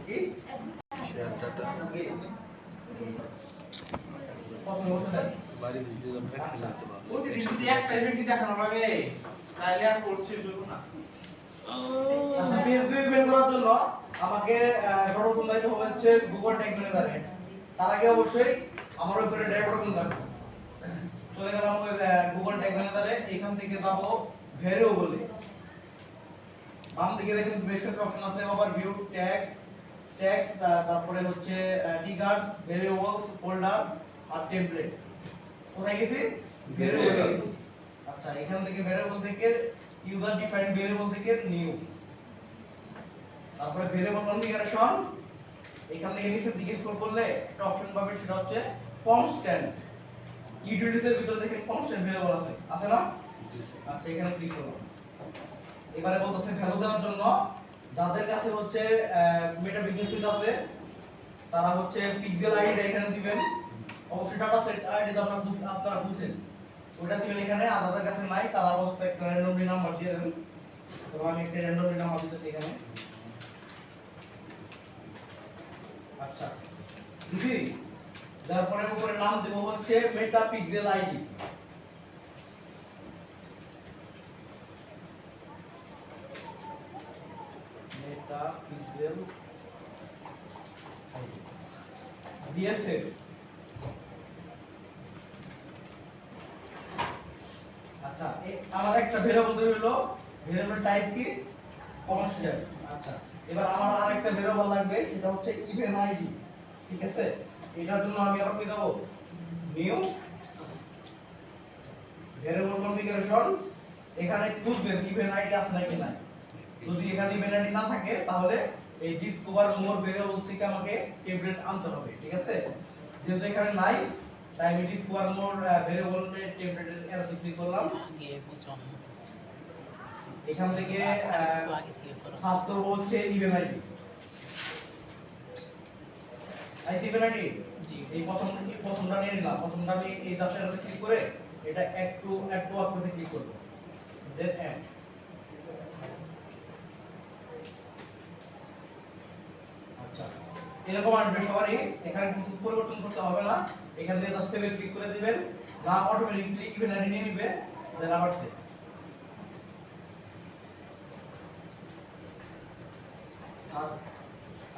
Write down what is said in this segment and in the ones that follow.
কি share data কত বলতে দেন বাড়ি দিতে যাবেন আচ্ছা একসাথে ভালো প্রতিদিন যদি একটা ইভেন্টই দেখানো লাগে তাহলে আর কোর্স শেষ হলো না। আচ্ছা PSB ইভেন্ট করার জন্য আমাকে সর্বপ্রথম দায়িত্ব হবে হচ্ছে গুগল ট্যাগ ম্যানেজারে। তার আগে অবশ্যই আমার ওয়েবসাইটে ডাইরেক্ট ওপেন রাখবো। চলে গেলাম ওই গুগল ট্যাগ ম্যানেজারে, এখান থেকে যাব ভেরিয়েবলে। বাম দিকে দেখেন বেশ কয়েকটা অপশন আছে, ওভারভিউ, ট্যাগ, ট্যাগস, তারপরে হচ্ছে ট্রিগারস, ভেরিয়েবলস, ফোল্ডার আর টেমপ্লেট। কোথায় গেছি? ভেরিয়েবলে গেছি। আচ্ছা এখান থেকে ভেরিয়েবল থেকে ইউজার ডিফাইন্ড ভেরিয়েবল থেকে নিউ, তারপরে ভেরিয়েবল কনফিগারেশন। এখান থেকে নিচের দিকে স্ক্রল করলে একটা অপশন পাবে, সেটা হচ্ছে কনস্ট্যান্ট। ইউটিলিটিস এর ভিতরে দেখেন কনস্ট্যান্ট ভেরিয়েবল আছে, আছে না? আচ্ছা এখানে ক্লিক করলাম। এবারে বলতেছে ভ্যালু দেওয়ার জন্য যাদের কাছে হচ্ছে মেটা বিজনেস সুইট আছে তারা হচ্ছে পিক্সেল আইডি এখানে দিবেন। অবশ্যই ডাটা সেট আইডি তো আপনারা বুঝেন, ওটা দিবেন এখানে। আর যাদের কাছে নাই তারা আপাতত একটা র্যান্ডমলি নাম্বার দিয়ে দেবেন। তো আমি একটা র্যান্ডমলি নাম্বার দিতেছি এখানে। আচ্ছা দিছি, তারপরে উপরে নাম দেব হচ্ছে মেটা পিক্সেল আইডি। মেটা পিক্সেল আইডি দিয়ে সেভ। আচ্ছা আমার একটা ভেরিয়েবল তৈরি হলো, ভেরিয়েবল টাইপ কি? কনস্ট্যান্ট। আচ্ছা এবার আমার আরেকটা ভেরিয়েবল লাগবে, সেটা হচ্ছে ইভেন আইডি। ঠিক আছে, এটার জন্য আমি আবার কই যাব? New variable configuration. এখানে খুঁজবেন ইভেন আইডি আছে নাকি নাই। যদি এখানে ইভেন আইডি না থাকে তাহলে এই ডিসকভার মোর ভেরিয়েবলস থেকে আমাকে টেমপ্লেট আনতে হবে। ঠিক আছে, যেহেতু এখানে নাই তাই আমি ডিসকভার মোর ভেরিয়েবলের টেমপ্লেটের এরোতে ক্লিক করলাম। এখান থেকে সার্চ করব হচ্ছে ইভেন আইডি। আইসি ইভেন আইডি এই প্রথমটা নিয়ে নিলাম। প্রথমটা আমি এই জাস্টটাতে ক্লিক করে এটা অ্যাড টু ওয়ার্কপ্লেসে ক্লিক করব, দেন অ্যাড। আচ্ছা এরকম আসবে সবারই, এখানে কিছু পরিবর্তন করতে হবে না। এখান থেকে জাস্ট সেভে ক্লিক করে দিবেন, নাম অটোমেটিক্যালি ইভেন আইডি নিয়ে নিবে, দেন আবার সেভ।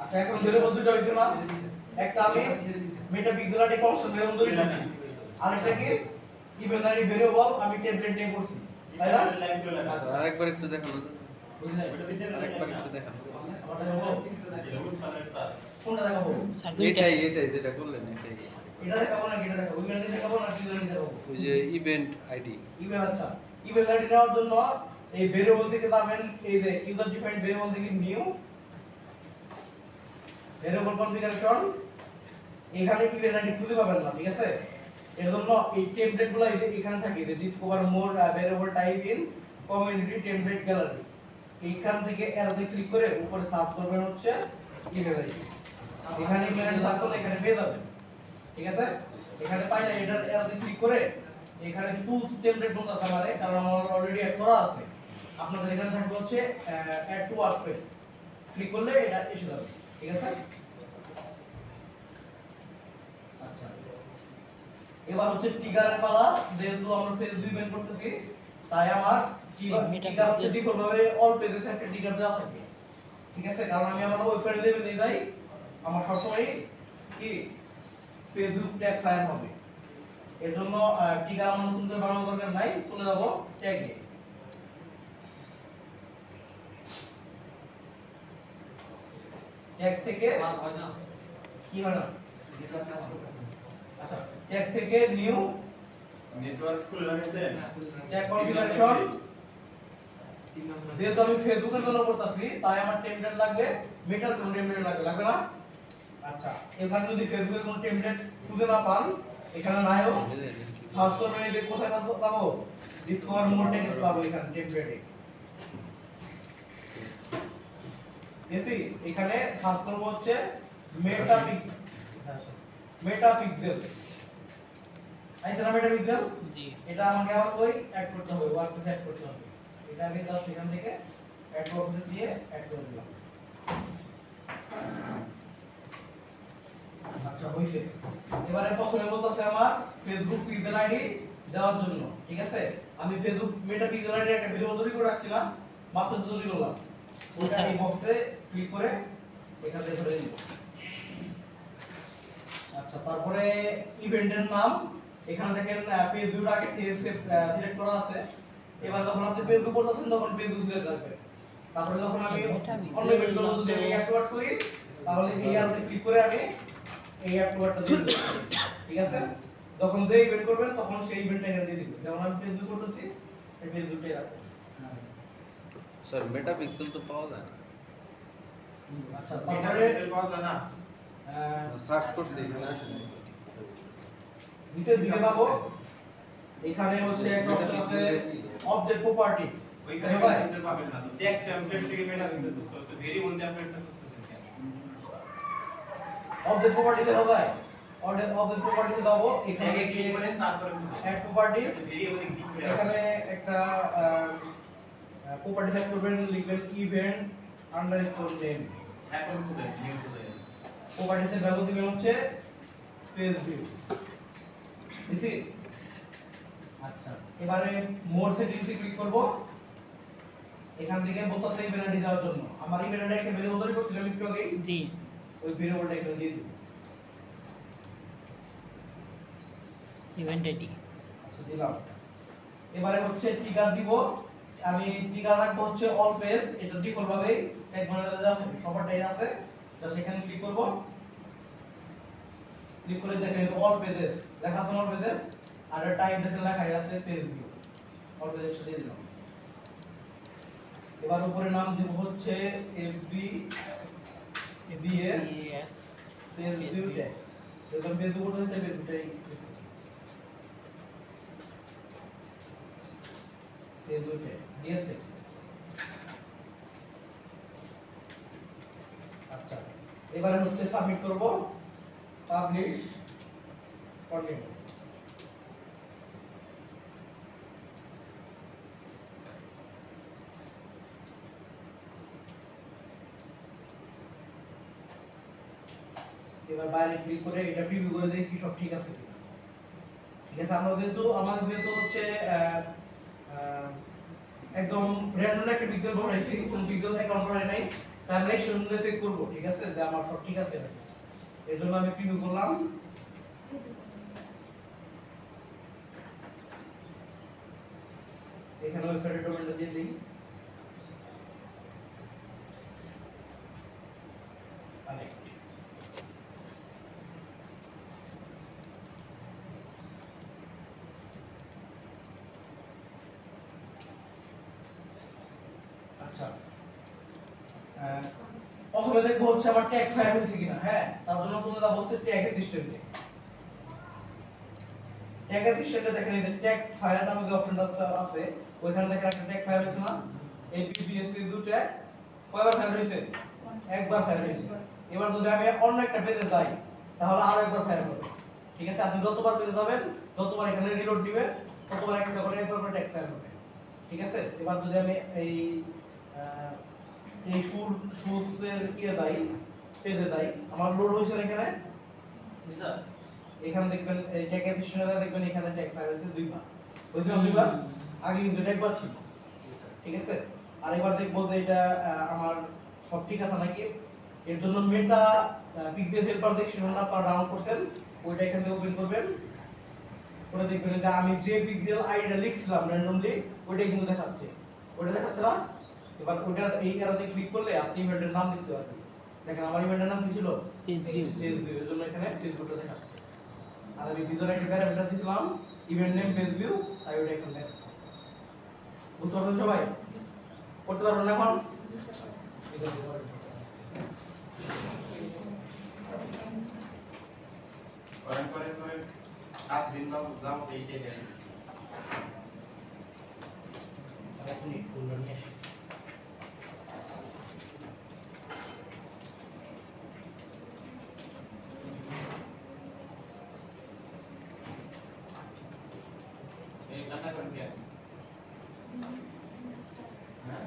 আচ্ছা এখন ভেরিয়েবল দুটো হইছে না? একটা আমি মেটা পিক্সেল আইডি কনস্ট্যান্ট ভেরিয়েবল ধরে নিয়েছি, আরেকটা কি ইভেন আইডি ভেরিয়েবল আমি টেমপ্লেট নিয়ে করছি, তাই না? আচ্ছা আরেকবার একটু দেখানো বুঝলেন? আরেকবার একটু দেখানো আবার দেখাবো? কোনটা দেখাবো? এটাই যেটা করলেন এটাই। এটা দেখাবো নাকি এটা দেখাবো? ইভেন আইডি দেখাবো না পিক্সেল আইডি দেখাবো? ওই যে ইভেন্ট আইডি। ইভেন আচ্ছা ইভেন আইডি নেওয়ার জন্য এই ভেরিয়েবল থেকে যাবেন, এই যে ইউজার ডিফাইন্ড ভেরিয়েবল থেকে নিউ ভেরিয়েবল কনফিগারেশন। এখানে ইভেন আইডি খুঁজে পাবেন না, ঠিক আছে? এর জন্য এই টেমপ্লেটগুলো এখানে থাকে, যে discover more variable type in community template gallery. এইখান থেকে এরোতে ক্লিক করে উপরে সার্চ করবেন হচ্ছে ইভেন আইডি। এখানে ইভেন আইডি সার্চ করলে এখানে পেয়ে যাবেন, ঠিক আছে? এখানে পাইলে এটার এরোতে ক্লিক করে এখানে চুজ টেমপ্লেট বলতে আছে আমারে, কারণ আমার অলরেডি অ্যাড করা আছে। আপনাদের এখানে থাকবে হচ্ছে অ্যাড টু ওয়ার্কপ্লেস, ক্লিক করলে এটা এসে যাবে, ঠিক আছে? আচ্ছা এবার হচ্ছে ট্রিগারের পালা। যেহেতু আমরা পেজ 2 ইভেন্ট করতেছি তাই আমার ট্রিগার হচ্ছে ডিফল্ট ভাবে অল পেজেস একটা ট্রিগার দেওয়া থাকে, ঠিক আছে? কারণ আমি আমার ওয়েবসাইটে দেবে দেই তাই আমার সবসময় কি ফেসবুক ট্যাগ ফায়ার হবে। এর জন্য ট্রিগার আমার নতুন করে বানানোর দরকার নাই, চলে যাব ট্যাগে। ট্যাগ থেকে কি হয় না? আচ্ছা ট্যাগ থেকে নিউ নেটওয়ার্ক খুলে রাখছে ট্যাগ কনফিগারেশন। যেহেতু আমি ফেসবুকের জন্য করতেছি তাই আমার টেমপ্লেট লাগবে, মেটার কোন টেমপ্লেট লাগবে, লাগবে না? আচ্ছা এখানে যদি ফেসবুকের কোন টেমপ্লেট খুঁজে না পান, এখানে নাইও সার্চ করবেন, এই যে কোথায় পাবো? ডিসকভার মোর ট্যাগে পাবো, এখানে টেমপ্লেটে এসি। এখানে সার্চ করব হচ্ছে মেটা পিক্সেল। আইছে না মেটা পিক্সেল? জি। এটা আমাকে আবার ওই অ্যাড করতে হবে, ওয়ার্কপ্লেস অ্যাড করতে হবে। এটা আমি জাস্ট এখান থেকে অ্যাড ওয়ার্কপ্লেস দিয়ে অ্যাড করে দিলাম। আচ্ছা হইছে। এবারে প্রথমে বলতেছে আমার ফেসবুক পিক্সেল আইডি দেওয়ার জন্য, ঠিক আছে? আমি ফেসবুক মেটা পিক্সেল আইডি একটা ভেরিয়েবল তৈরি করে রাখছিলাম, মাত্র তৈরি করলাম। ওটা এই বক্সে ক্লিক করে এখান থেকে ধরে নিব। আচ্ছা, তারপরে ইভেন্টের নাম এখানে দেখেন পেজ ভিউ আগে থেকে সিলেক্ট করা আছে। এবার যখন আপনি পেজ ভিউ করতেছেন তখন পেজ ভিউ সিলেক্ট রাখবেন। তারপরে যখন আমি অন্য ইভেন্ট করব, যদি আমি অ্যাক্টিভেট করি তাহলে এই আরতে ক্লিক করে আমি এই অ্যাক্টিভেটটা দিয়ে দেব, ঠিক আছে? যখন যে ইভেন্ট করবেন তখন সেই ইভেন্টটা এখানে দিয়ে দিবেন। যেমন আমি পেজ ভিউ করতেছি, এই পেজ ভিউটাই রাখবেন। স্যার মেটা পিক্সেল তো পাওয়া যায় না। আচ্ছা, এটা তারপরে পিক্সেল পাওয়া যায় না। সার্চ করতে এখানে আসে না। নিচের দিকে যাবো, এখানে হচ্ছে একটা অপশন আছে অবজেক্ট প্রপার্টিজ। ওইখানে ভাই পিক্সেল পাবেন না। তো ট্যাগ টেমপ্লেট থেকে মেটা পিক্সেল বুঝতে হবে। তো ভেরিয়েবল টেমপ্লেটটা বুঝতেছেন কেন? অবজেক্ট প্রপার্টিজে হবে, অবজেক্ট প্রপার্টিজে যাবো, এখানে ট্যাগে গিয়ে ক্লিক করেন তারপরে বুঝুন। অ্যাড প্রপার্টিজ, ভেরিয়েবলে ক্লিক করে এখানে একটা প্রপার্টি সেট করবেন, লিখবেন ইভেন্ট আন্ডারস্কোর নেম। এখন বুঝেন নিউ বুঝেন। প্রপার্টিজের ভ্যালু দিবেন হচ্ছে পেজ ভিউ, দিছি? আচ্ছা, এবারে মোর সেটিংসে ক্লিক করব। এখান থেকে বলতাছে ইভেন্ট আইডি দেওয়ার জন্য। আমার ইভেন্ট আইডি একটা ভেরিয়েবল তৈরি করছিলাম একটু আগেই, জি ওই ভেরিয়েবলটা এখানে দিয়ে দিই। ইভেন্ট আইডি আচ্ছা, দিলাম। এবারে হচ্ছে ট্রিগার দিব। আমি ট্রিগার রাখবো হচ্ছে অল পেজ, এটা ডিফল্ট ভাবে ট্যাগ ম্যানেজারে যা সবার ট্যাগ আছে, যা সেখানে ক্লিক করব। ক্লিক করে দেখেন অল পেজেস লেখা আছে, অল পেজেস, আর টাইপ দেখেন লেখা আছে পেজ ভিউ। অল পেজেস দিয়ে দিলাম। এবার উপরে নাম দিব হচ্ছে FB BS ES page view tag. যখন পেজ ভিউ করতে পেজ ভিউটাই পেজ ভিউ ট্যাগ দিয়েছে। আচ্ছা, এবারে হচ্ছে সাবমিট করব, পাবলিশ, কন্টিনিউ। এবার বাইরে ক্লিক করে এটা প্রিভিউ করে দেখি সব ঠিক আছে কিনা। ঠিক আছে, আমাদের যেহেতু হচ্ছে একদম র্যান্ডম একটা পিক্সেল বানাইছি, কোন পিক্সেল অ্যাকাউন্ট করে নাই, তাই আমরা এই শুনলে চেক করব, ঠিক আছে, যে আমার সব ঠিক আছে নাকি। এর জন্য আমি প্রিভিউ করলাম। এখানে ওয়েবসাইটের ডোমেইনটা দিয়ে দিই। কানেক্ট। আচ্ছা, প্রথমে দেখবো হচ্ছে আমার ট্যাগ ফায়ার হয়েছে কিনা। হ্যাঁ, তার জন্য তুমি যাবো হচ্ছে ট্যাগ অ্যাসিস্ট্যান্টে। ট্যাগ অ্যাসিস্ট্যান্টে দেখেন এই যে ট্যাগ ফায়ার নামে যে অপশনটা আছে, ওইখানে দেখেন একটা ট্যাগ ফায়ার হয়েছে না, এপিবিএসসি দু ট্যাগ। কয়বার ফায়ার হয়েছে? একবার ফায়ার হয়েছে। এবার যদি আমি অন্য একটা পেজে যাই তাহলে আরো একবার ফায়ার হবে, ঠিক আছে? আপনি যতবার পেজে যাবেন, যতবার এখানে রিলোড দিবেন, ততবার একটা করে একবার করে ট্যাগ ফায়ার হবে, ঠিক আছে? এবার যদি আমি এই শুজের যাই, পেজে যাই, আমার লোড হয়েছে না এখানে। এখানে দেখবেন এই ট্যাগ অ্যাসিস্ট্যান্টে দেখবেন এখানে ট্যাগ ফায়ার হয়েছে দুইবার। হয়েছে না দুইবার? আগে কিন্তু এটা একবার ছিল, ঠিক আছে? আর এবার দেখবো যে এটা আমার সব ঠিক আছে নাকি। এর জন্য মেটা পিক্সেল হেল্পার সেকশনটা আপনারা ডাউনলোড করছেন, ওইটা এখান থেকে ওপেন করবেন। ওটা দেখবেন যে আমি যে পিক্সেল আইডিটা লিখছিলাম র্যান্ডমলি, ওইটাই কিন্তু দেখাচ্ছে। ওইটা দেখাচ্ছে না? এবার ওইটার এই অ্যারোতে ক্লিক করলে আপনি ইভেন্টের নাম দেখতে পারবেন। দেখেন আমার ইভেন্টের নাম কি ছিল? Page view. Page view. এর জন্য এখানে পেজ ভিউটা দেখাচ্ছে। আর আমি ভিতরে একটা প্যারামিটার দিয়েছিলাম ইভেন্ট নেম পেজ ভিউ, তাই ওটা এখানে দেখাচ্ছে। বুঝতে পারছেন সবাই? করতে পারবেন না এখন? ঠিক আছে, করেন। করেন 7 দিন যাও এইটাই দেন। এক মিনিট খুলনা নিয়ে আসি। এই কান্না করেন কেন? হ্যাঁ?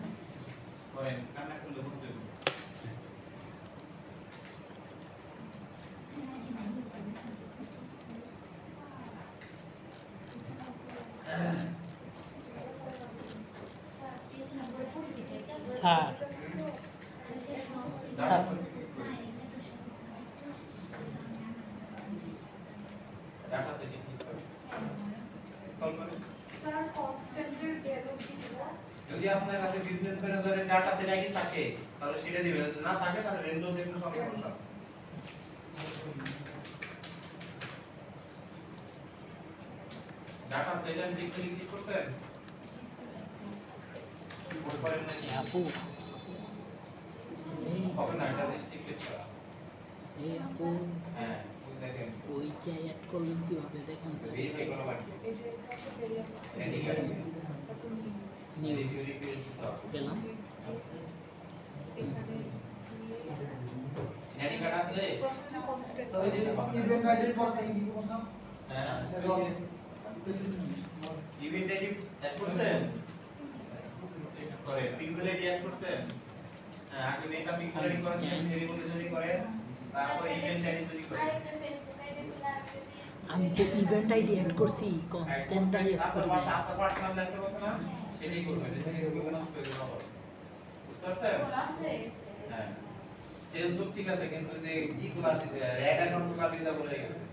করেন কান্না করলে বুঝতে হবে। স্যার স্যার ডাটা সেটিং কি করে স্কল করে যদি আপনার কাছে বিজনেস ম্যানেজারের ডাটা সেট আইডি থাকে তাহলে সেটা দিবেন যদি না থাকে তাহলে রেন্ডম দেখলে সব সমস্যা ডাটা সেট এন্ড ক্লিক করছেন কি করেন না এ আপু হবে না এটা রেস্ট্রিক্টেড করা এই আপু হ্যাঁ ওই দেখেন ওইটা অ্যাড করলেন কিভাবে দেখেন তো ভেরিফাই করা লাগবে এন্ডিং এন্ডিং নিউ রিপিট গেলাম এন্ডিং কার্ড আছে ইভেন্ট আইডির পর থেকে কি করছ? হ্যাঁ ইভেন্ট আইডি অ্যাড করছেন করে পিক্সেল আইডি অ্যাড করছেন হ্যাঁ আগে মেটা পিক্সেল আইডি করেন ভেরিয়েবল তৈরি করেন তারপর ইভেন্ট আইডি তৈরি করেন আমি তো ইভেন্ট আইডি অ্যাড করছি কনস্ট্যান্ট আইডি অ্যাড আপনার করি পাশে আপনার পার্সোনাল ল্যাপটপ আছে না সেটাই করবেন এটা থেকে গুগল আস করে দেওয়া হবে বুঝতে পারছেন হ্যাঁ ফেসবুক ঠিক আছে কিন্তু যে ইগুলা দিতে অ্যাড অ্যাকাউন্ট গুলো ডিসেবল হয়ে গেছে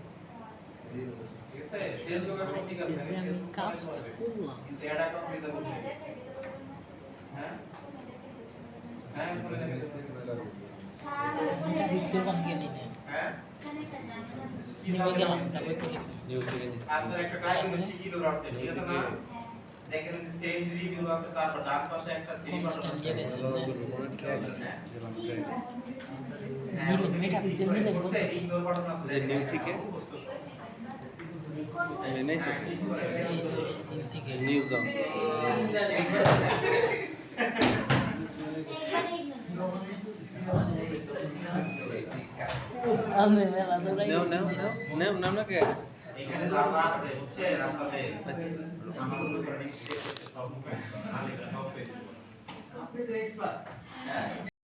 ঠিক আছে ফেসবুক অ্যাকাউন্ট ঠিক আছে যে আমি কাজ করলাম কিন্তু অ্যাড অ্যাকাউন্ট ডিসেবল হয়ে গেছে হ্যাঁ হ্যাঁ করে দেবেন এটা পিক্সেল কোম্পানি নিয়ে হ্যাঁ কি নিয়ে গেলাম জানেন তারপর ক্লিক নিউ থেকে দিছি আপনার একটা ডায়াগনস্টিক কি দরকার আছে ঠিক আছে না দেখেন যে সেম রিভিউ আছে তারপর ডান পাশে একটা থ্রি বাটন কনস্ট্যান্ট আছে জায়গায় ছিল হ্যাঁ মিলে মেটাপিক্সেল মিলে করছে ইগনোর বাটন আছে যে নিউ থেকে এনেছে এই যে ইন থেকে নিউ দাও আমি মেলা দৌড়াই নাও নাও নাও নাও না কে এখানে যা যা আছে হচ্ছে আপনাদের আমার উপর ডিসপ্লে করতে সব মুখে না লেখা সব পেয়ে হ্যাঁ